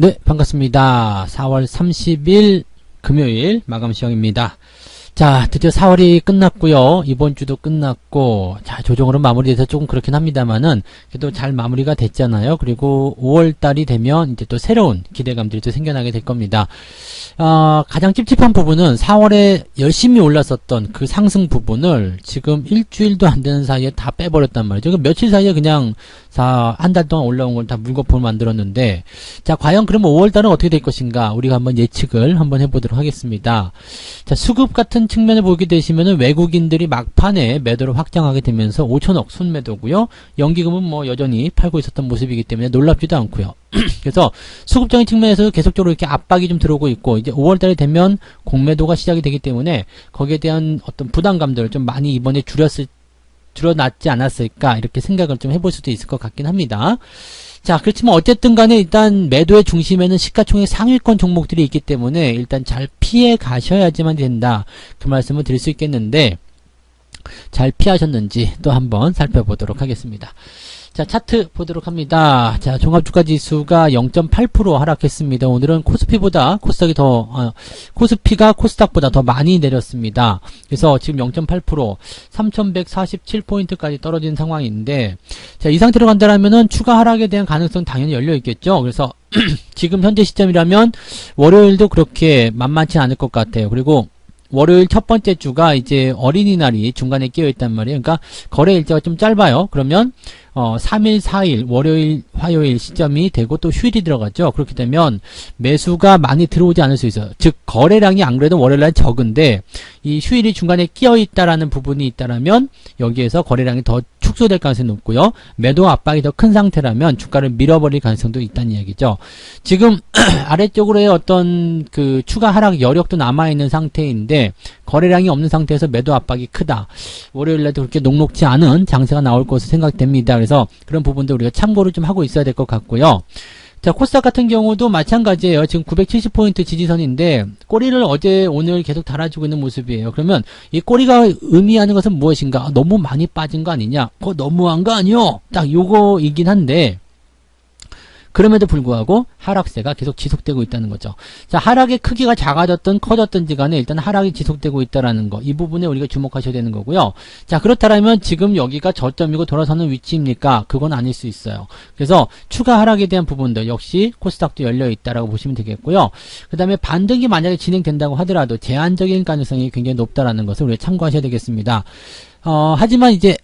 네, 반갑습니다. 4월 30일 금요일 마감 시황입니다. 자, 드디어 4월이 끝났고요. 이번 주도 끝났고, 자, 조정으로 마무리돼서 조금 그렇긴 합니다만은, 그래도 잘 마무리가 됐잖아요. 그리고 5월달이 되면 이제 또 새로운 기대감들이 또 생겨나게 될 겁니다. 가장 찝찝한 부분은 4월에 열심히 올랐었던 그 상승 부분을 지금 일주일도 안 되는 사이에 다 빼버렸단 말이죠. 며칠 사이에 그냥 한 달 동안 올라온 걸 다 물거품을 만들었는데, 자, 과연 그러면 5월달은 어떻게 될 것인가? 우리가 한번 예측을 한번 해보도록 하겠습니다. 자, 수급 같은 측면을 보게 되시면은 외국인들이 막판에 매도를 확장하게 되면서 5천억 순매도고요. 연기금은 뭐 여전히 팔고 있었던 모습이기 때문에 놀랍지도 않고요. 그래서 수급적인 측면에서 계속적으로 이렇게 압박이 좀 들어오고 있고, 이제 5월달이 되면 공매도가 시작이 되기 때문에 거기에 대한 어떤 부담감들을 좀 많이 이번에 줄여놨지 않았을까, 이렇게 생각을 좀 해볼 수도 있을 것 같긴 합니다. 자, 그렇지만 어쨌든 간에 일단 매도의 중심에는 시가총액 상위권 종목들이 있기 때문에 일단 잘 피해 가셔야지만 된다, 그 말씀을 드릴 수 있겠는데, 잘 피하셨는지 또 한번 살펴보도록 하겠습니다. 자, 차트 보도록 합니다. 자, 종합주가지수가 0.8% 하락했습니다. 오늘은 코스피가 코스닥보다 더 많이 내렸습니다. 그래서 지금 0.8% 3147포인트까지 떨어진 상황인데, 자, 이 상태로 간다라면은 추가 하락에 대한 가능성 당연히 열려 있겠죠. 그래서 지금 현재 시점이라면 월요일도 그렇게 만만치 않을 것 같아요. 그리고 월요일 첫 번째 주가 이제 어린이날이 중간에 끼어 있단 말이에요. 그러니까 거래 일자가 좀 짧아요. 그러면 3일, 4일, 월요일, 화요일 시점이 되고 또 휴일이 들어가죠. 그렇게 되면 매수가 많이 들어오지 않을 수 있어요. 즉, 거래량이 안 그래도 월요일날 적은데 이 휴일이 중간에 끼어 있다라는 부분이 있다라면 여기에서 거래량이 더 축소될 가능성이 높고요. 매도 압박이 더 큰 상태라면 주가를 밀어버릴 가능성도 있다는 이야기죠. 지금 아래쪽으로의 어떤 그 추가 하락 여력도 남아있는 상태인데 거래량이 없는 상태에서 매도 압박이 크다. 월요일날도 그렇게 녹록지 않은 장세가 나올 것으로 생각됩니다. 그래서 그런 부분도 우리가 참고를 좀 하고 있어야 될 것 같고요. 자, 코스닥 같은 경우도 마찬가지예요. 지금 970포인트 지지선인데 꼬리를 어제 오늘 계속 달아주고 있는 모습이에요. 그러면 이 꼬리가 의미하는 것은 무엇인가? 너무 많이 빠진 거 아니냐? 그거 너무한 거 아니요? 딱 요거이긴 한데, 그럼에도 불구하고 하락세가 계속 지속되고 있다는 거죠. 자, 하락의 크기가 작아졌든 커졌든지 간에 일단 하락이 지속되고 있다는 거, 이 부분에 우리가 주목하셔야 되는 거고요. 자, 그렇다면 지금 여기가 저점이고 돌아서는 위치입니까? 그건 아닐 수 있어요. 그래서 추가 하락에 대한 부분도 역시 코스닥도 열려 있다라고 보시면 되겠고요. 그 다음에 반등이 만약에 진행된다고 하더라도 제한적인 가능성이 굉장히 높다라는 것을 우리가 참고하셔야 되겠습니다. 하지만 이제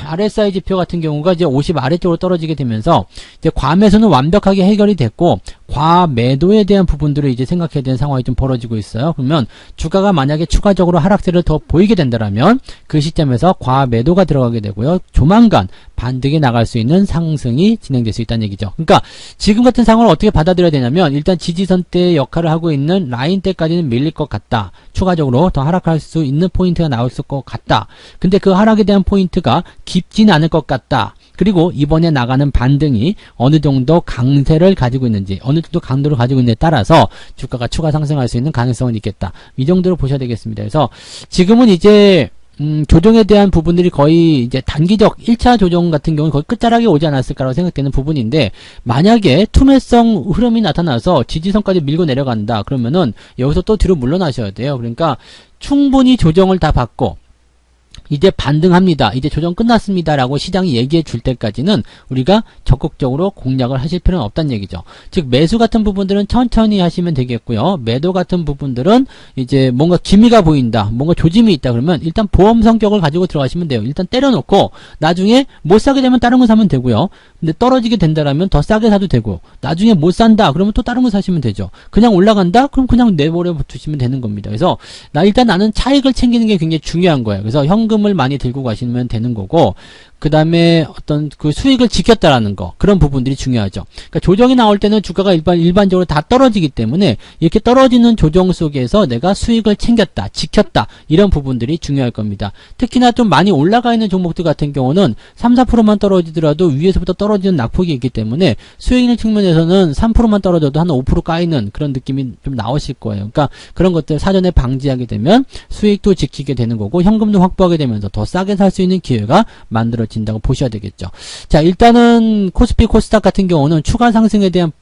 RSI 지표 같은 경우가 이제 50 아래쪽으로 떨어지게 되면서 이제 과매수는 완벽하게 해결이 됐고 과매도에 대한 부분들을 이제 생각해야 되는 상황이 좀 벌어지고 있어요. 그러면 주가가 만약에 추가적으로 하락세를 더 보이게 된다라면 그 시점에서 과매도가 들어가게 되고요. 조만간 반등에 나갈 수 있는 상승이 진행될 수 있다는 얘기죠. 그러니까 지금 같은 상황을 어떻게 받아들여야 되냐면 일단 지지선 때 역할을 하고 있는 라인 때까지는 밀릴 것 같다. 추가적으로 더 하락할 수 있는 포인트가 나올 것 같다. 근데 그 하락에 대한 포인트가 깊지는 않을 것 같다. 그리고 이번에 나가는 반등이 어느 정도 강세를 가지고 있는지, 어느 정도 강도를 가지고 있는지에 따라서 주가가 추가 상승할 수 있는 가능성은 있겠다. 이 정도로 보셔야 되겠습니다. 그래서 지금은 이제 조정에 대한 부분들이 거의 이제 단기적 1차 조정 같은 경우는 거의 끝자락에 오지 않았을까라고 생각되는 부분인데, 만약에 투매성 흐름이 나타나서 지지선까지 밀고 내려간다 그러면은 여기서 또 뒤로 물러나셔야 돼요. 그러니까 충분히 조정을 다 받고 이제 반등합니다, 이제 조정 끝났습니다 라고 시장이 얘기해 줄 때까지는 우리가 적극적으로 공략을 하실 필요는 없다는 얘기죠. 즉 매수 같은 부분들은 천천히 하시면 되겠고요. 매도 같은 부분들은 이제 뭔가 기미가 보인다, 뭔가 조짐이 있다 그러면 일단 보험 성격을 가지고 들어가시면 돼요. 일단 때려놓고 나중에 못 사게 되면 다른 거 사면 되고요. 근데 떨어지게 된다라면 더 싸게 사도 되고, 나중에 못 산다 그러면 또 다른 거 사시면 되죠. 그냥 올라간다? 그럼 그냥 내버려 두시면 되는 겁니다. 그래서 일단 나는 차익을 챙기는 게 굉장히 중요한 거예요. 그래서 현금을 많이 들고 가시면 되는 거고, 그 다음에 어떤 그 수익을 지켰다라는 거, 그런 부분들이 중요하죠. 그러니까 조정이 나올 때는 주가가 일반적으로 다 떨어지기 때문에 이렇게 떨어지는 조정 속에서 내가 수익을 챙겼다, 지켰다, 이런 부분들이 중요할 겁니다. 특히나 좀 많이 올라가 있는 종목들 같은 경우는 3, 4%만 떨어지더라도 위에서부터 떨어지는 낙폭이 있기 때문에 수익 있는 측면에서는 3%만 떨어져도 한 5% 까이는 그런 느낌이 좀 나오실 거예요. 그러니까 그런 것들 사전에 방지하게 되면 수익도 지키게 되는 거고 현금도 확보하게 되면서 더 싸게 살 수 있는 기회가 만들어진다고 보셔야 되겠죠. 자, 일단은 코스피 코스닥 같은 경우는 추가 상승에 대한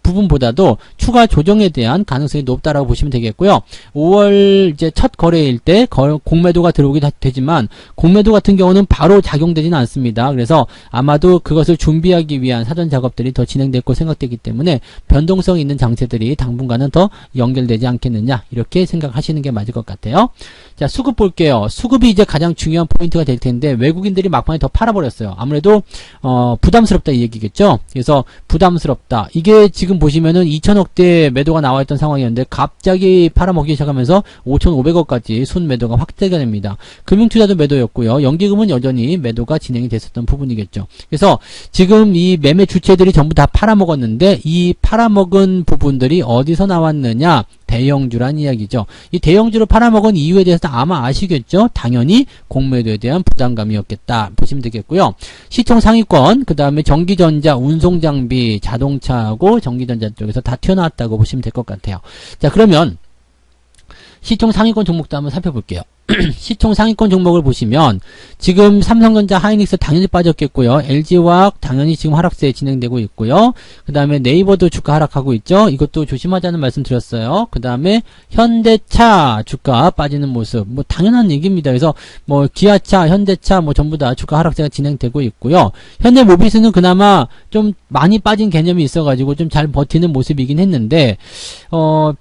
부분보다도 추가 조정에 대한 가능성이 높다라고 보시면 되겠고요. 5월 이제 첫 거래일 때 공매도가 들어오게 되지만 공매도 같은 경우는 바로 작용되지는 않습니다. 그래서 아마도 그것을 준비하기 위한 사전 작업들이 더 진행될 거 생각되기 때문에 변동성 있는 장세들이 당분간은 더 연결되지 않겠느냐 이렇게 생각하시는 게 맞을 것 같아요. 자, 수급 볼게요. 수급이 이제 가장 중요한 포인트가 될 텐데 외국인들이 막판에 더 팔아버렸어요. 아무래도 부담스럽다 이 얘기겠죠. 그래서 부담스럽다. 이게 지금 보시면은 2천억대 매도가 나와있던 상황이었는데 갑자기 팔아먹기 시작하면서 5,500억까지 순 매도가 확대가 됩니다. 금융투자도 매도였고요. 연기금은 여전히 매도가 진행이 됐었던 부분이겠죠. 그래서 지금 이 매매 주체들이 전부 다 팔아먹었는데 이 팔아먹은 부분들이 어디서 나왔느냐? 대형주란 이야기죠. 이 대형주로 팔아먹은 이유에 대해서 아마 아시겠죠? 당연히 공매도에 대한 부담감이었겠다 보시면 되겠고요. 시총 상위권, 그 다음에 전기전자, 운송장비, 자동차하고 전기전자 쪽에서 다 튀어나왔다고 보시면 될 것 같아요. 자, 그러면 시총 상위권 종목도 한번 살펴볼게요. 시총 상위권 종목을 보시면 지금 삼성전자, 하이닉스 당연히 빠졌겠고요. LG화학 당연히 지금 하락세 진행되고 있고요. 그 다음에 네이버도 주가 하락하고 있죠. 이것도 조심하자는 말씀 드렸어요. 그 다음에 현대차 주가 빠지는 모습 뭐 당연한 얘기입니다. 그래서 뭐 기아차, 현대차 뭐 전부 다 주가 하락세가 진행되고 있고요. 현대모비스는 그나마 좀 많이 빠진 개념이 있어가지고 좀 잘 버티는 모습이긴 했는데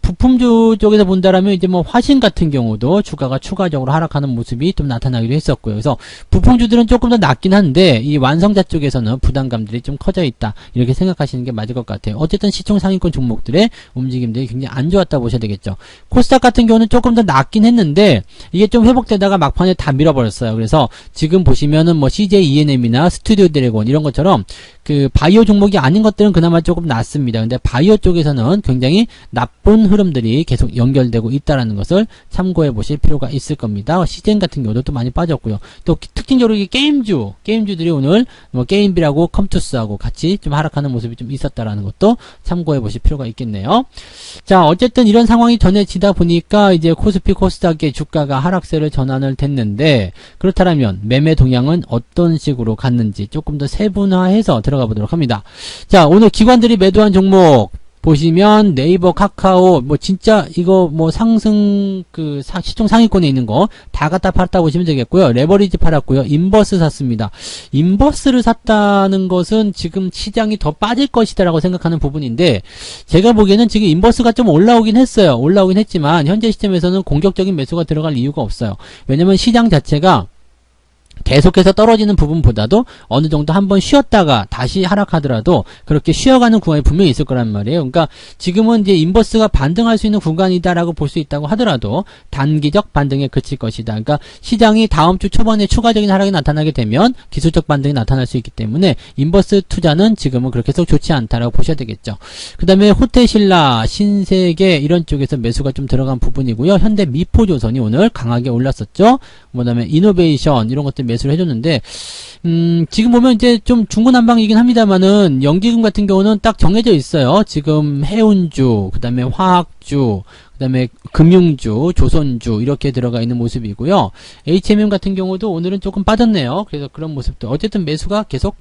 부품주 쪽에서 본다라면 이제 뭐 화신 같은 경우도 주가가 추가적으로 하락하는 모습이 좀 나타나기도 했었고요. 그래서 부품주들은 조금 더 낫긴 한데 이 완성자 쪽에서는 부담감들이 좀 커져 있다 이렇게 생각하시는 게 맞을 것 같아요. 어쨌든 시총 상위권 종목들의 움직임들이 굉장히 안 좋았다 보셔야 되겠죠. 코스닥 같은 경우는 조금 더 낫긴 했는데 이게 좀 회복되다가 막판에 다 밀어버렸어요. 그래서 지금 보시면은 뭐 CJ ENM이나 스튜디오 드래곤 이런 것처럼 그 바이오 종목이 아닌 것들은 그나마 조금 낫습니다. 근데 바이오 쪽에서는 굉장히 나쁜 흐름들이 계속 연결되고 있다라는 것을 참고해 보실 필요가 있을 겁니다. 시젠 같은 경우도 또 많이 빠졌고요. 또 특징적으로 이 게임주들이 오늘 뭐 게임비라고 컴투스하고 같이 좀 하락하는 모습이 좀 있었다라는 것도 참고해 보실 필요가 있겠네요. 자, 어쨌든 이런 상황이 전해지다 보니까 이제 코스피 코스닥의 주가가 하락세를 전환을 됐는데 그렇다면 매매 동향은 어떤 식으로 갔는지 조금 더 세분화해서 들어가 보도록 합니다. 자, 오늘 기관들이 매도한 종목 보시면 네이버, 카카오 뭐 진짜 이거 뭐 상승 시총 상위권에 있는 거 다 갖다 팔았다 보시면 되겠고요. 레버리지 팔았고요. 인버스 샀습니다. 인버스를 샀다는 것은 지금 시장이 더 빠질 것이다라고 생각하는 부분인데 제가 보기에는 지금 인버스가 좀 올라오긴 했어요. 올라오긴 했지만 현재 시점에서는 공격적인 매수가 들어갈 이유가 없어요. 왜냐면 시장 자체가 계속해서 떨어지는 부분보다도 어느 정도 한번 쉬었다가 다시 하락하더라도 그렇게 쉬어가는 구간이 분명히 있을 거란 말이에요. 그러니까 지금은 이제 인버스가 반등할 수 있는 구간이다라고 볼 수 있다고 하더라도 단기적 반등에 그칠 것이다. 그러니까 시장이 다음 주 초반에 추가적인 하락이 나타나게 되면 기술적 반등이 나타날 수 있기 때문에 인버스 투자는 지금은 그렇게 해서 좋지 않다라고 보셔야 되겠죠. 그 다음에 호텔신라, 신세계 이런 쪽에서 매수가 좀 들어간 부분이고요. 현대 미포조선이 오늘 강하게 올랐었죠. 그 다음에 이노베이션 이런 것들 매수를 해줬는데 지금 보면 이제 좀 중구난방이긴 합니다만은 연기금 같은 경우는 딱 정해져 있어요. 지금 해운주, 그 다음에 화학주, 그 다음에 금융주, 조선주 이렇게 들어가 있는 모습이고요. HMM 같은 경우도 오늘은 조금 빠졌네요. 그래서 그런 모습도 어쨌든 매수가 계속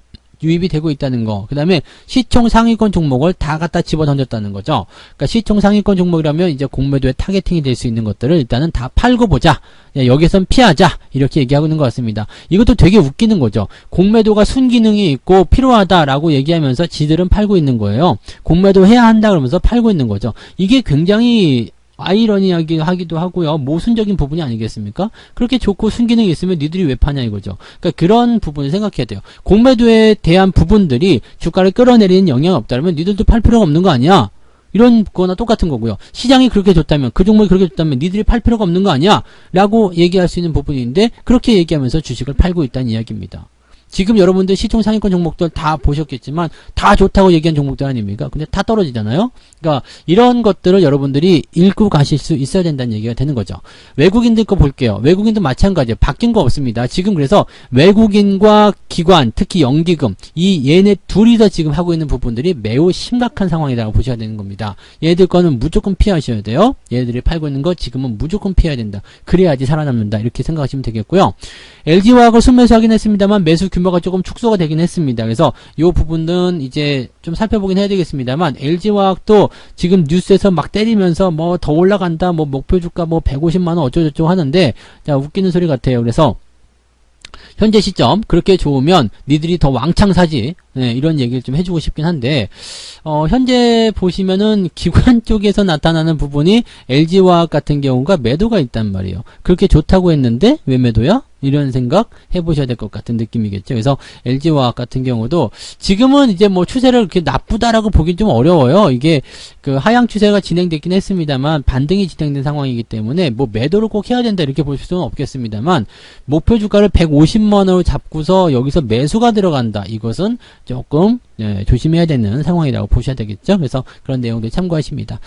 유입이 되고 있다는 거. 그 다음에 시총 상위권 종목을 다 갖다 집어 던졌다는 거죠. 그러니까 시총 상위권 종목이라면 이제 공매도에 타겟팅이 될 수 있는 것들을 일단은 다 팔고 보자. 여기선 피하자. 이렇게 얘기하고 있는 것 같습니다. 이것도 되게 웃기는 거죠. 공매도가 순기능이 있고 필요하다라고 얘기하면서 지들은 팔고 있는 거예요. 공매도 해야 한다 그러면서 팔고 있는 거죠. 이게 굉장히 아이러니하기도 하고요. 모순적인 부분이 아니겠습니까? 그렇게 좋고 순기능이 있으면 니들이 왜 파냐 이거죠. 그러니까 그런 부분을 생각해야 돼요. 공매도에 대한 부분들이 주가를 끌어내리는 영향이 없다면 니들도 팔 필요가 없는 거 아니야? 이런 거나 똑같은 거고요. 시장이 그렇게 좋다면, 그 종목이 그렇게 좋다면 니들이 팔 필요가 없는 거 아니야? 라고 얘기할 수 있는 부분인데 그렇게 얘기하면서 주식을 팔고 있다는 이야기입니다. 지금 여러분들 시총 상위권 종목들 다 보셨겠지만 다 좋다고 얘기한 종목들 아닙니까? 근데 다 떨어지잖아요. 그러니까 이런 것들을 여러분들이 읽고 가실 수 있어야 된다는 얘기가 되는 거죠. 외국인들 거 볼게요. 외국인도 마찬가지예요. 바뀐 거 없습니다. 지금 그래서 외국인과 기관, 특히 연기금 이 얘네 둘이서 지금 하고 있는 부분들이 매우 심각한 상황이라고 보셔야 되는 겁니다. 얘들 거는 무조건 피하셔야 돼요. 얘들이 팔고 있는 거 지금은 무조건 피해야 된다. 그래야지 살아남는다. 이렇게 생각하시면 되겠고요. LG화학을 순매수 하긴 했습니다만 매수 규모 규모가 조금 축소가 되긴 했습니다. 그래서 이 부분은 이제 좀 살펴보긴 해야 되겠습니다만 LG화학도 지금 뉴스에서 막 때리면서 뭐 더 올라간다, 뭐 목표 주가 뭐 150만 원 어쩌고저쩌고 하는데 자, 웃기는 소리 같아요. 그래서 현재 시점 그렇게 좋으면 니들이 더 왕창 사지, 네, 이런 얘기를 좀 해주고 싶긴 한데 현재 보시면은 기관 쪽에서 나타나는 부분이 LG화학 같은 경우가 매도가 있단 말이에요. 그렇게 좋다고 했는데 왜 매도야? 이런 생각 해보셔야 될 것 같은 느낌이겠죠. 그래서 LG화학 같은 경우도 지금은 이제 뭐 추세를 그렇게 나쁘다라고 보긴 좀 어려워요. 이게 그 하향 추세가 진행됐긴 했습니다만 반등이 진행된 상황이기 때문에 뭐 매도를 꼭 해야 된다 이렇게 볼 수는 없겠습니다만 목표 주가를 150만원으로 잡고서 여기서 매수가 들어간다. 이것은 조금 조심해야 되는 상황이라고 보셔야 되겠죠. 그래서 그런 내용들 참고하십니다.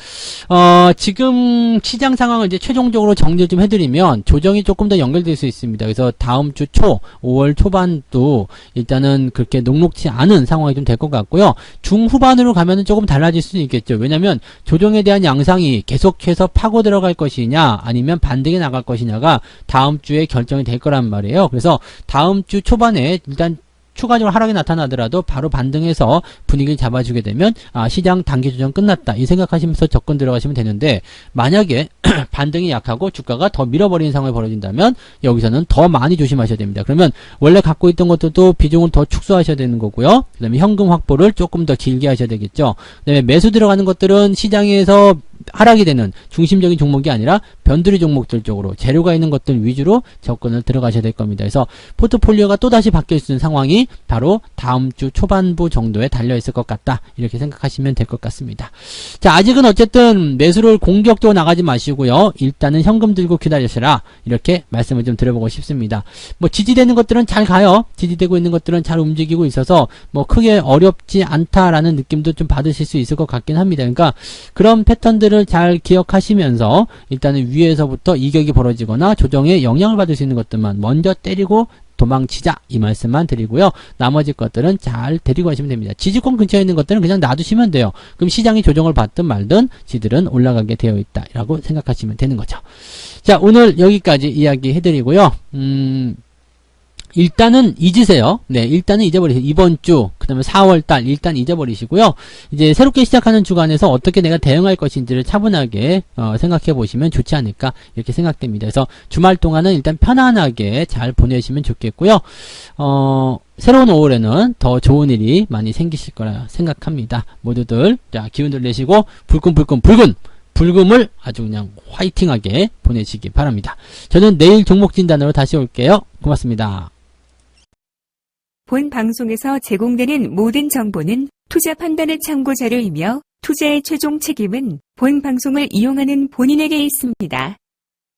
지금 시장 상황을 이제 최종적으로 정리를 좀 해드리면 조정이 조금 더 연결될 수 있습니다. 그래서 다음 주 5월 초반도 일단은 그렇게 녹록지 않은 상황이 좀 될 것 같고요. 중후반으로 가면은 조금 달라질 수는 있겠죠. 왜냐면 조정에 대한 양상이 계속해서 파고 들어갈 것이냐 아니면 반등에 나갈 것이냐가 다음 주에 결정이 될 거란 말이에요. 그래서 다음 주 초반에 일단 추가적으로 하락이 나타나더라도 바로 반등해서 분위기를 잡아주게 되면 시장 단기 조정 끝났다 이 생각하시면서 접근 들어가시면 되는데 만약에 반등이 약하고 주가가 더 밀어버리는 상황이 벌어진다면 여기서는 더 많이 조심하셔야 됩니다. 그러면 원래 갖고 있던 것들도 비중을 더 축소하셔야 되는 거고요. 그 다음에 현금 확보를 조금 더 길게 하셔야 되겠죠. 그 다음에 매수 들어가는 것들은 시장에서 하락이 되는 중심적인 종목이 아니라 변두리 종목들 쪽으로 재료가 있는 것들 위주로 접근을 들어가셔야 될 겁니다. 그래서 포트폴리오가 또다시 바뀔 수 있는 상황이 바로 다음 주 초반부 정도에 달려있을 것 같다. 이렇게 생각하시면 될 것 같습니다. 자, 아직은 어쨌든 매수를 공격적으로 나가지 마시고요. 일단은 현금 들고 기다리시라. 이렇게 말씀을 좀 드려보고 싶습니다. 뭐 지지되는 것들은 잘 가요. 지지되고 있는 것들은 잘 움직이고 있어서 뭐 크게 어렵지 않다라는 느낌도 좀 받으실 수 있을 것 같긴 합니다. 그러니까 그런 패턴들을 잘 기억하시면서 일단은 위에서부터 이격이 벌어지거나 조정에 영향을 받을 수 있는 것들만 먼저 때리고 도망치자 이 말씀만 드리고요. 나머지 것들은 잘 데리고 가시면 됩니다. 지지권 근처에 있는 것들은 그냥 놔두시면 돼요. 그럼 시장이 조정을 받든 말든 지들은 올라가게 되어 있다 라고 생각하시면 되는 거죠. 자, 오늘 여기까지 이야기 해드리고요. 일단은 잊으세요. 네, 일단은 잊어버리세요. 이번 주, 그 다음에 4월달 일단 잊어버리시고요. 이제 새롭게 시작하는 주간에서 어떻게 내가 대응할 것인지를 차분하게 생각해 보시면 좋지 않을까 이렇게 생각됩니다. 그래서 주말 동안은 일단 편안하게 잘 보내시면 좋겠고요. 새로운 5월에는 더 좋은 일이 많이 생기실 거라 생각합니다. 모두들 자 기운들 내시고 불금을 아주 그냥 화이팅하게 보내시기 바랍니다. 저는 내일 종목 진단으로 다시 올게요. 고맙습니다. 본 방송에서 제공되는 모든 정보는 투자 판단의 참고 자료이며 투자의 최종 책임은 본 방송을 이용하는 본인에게 있습니다.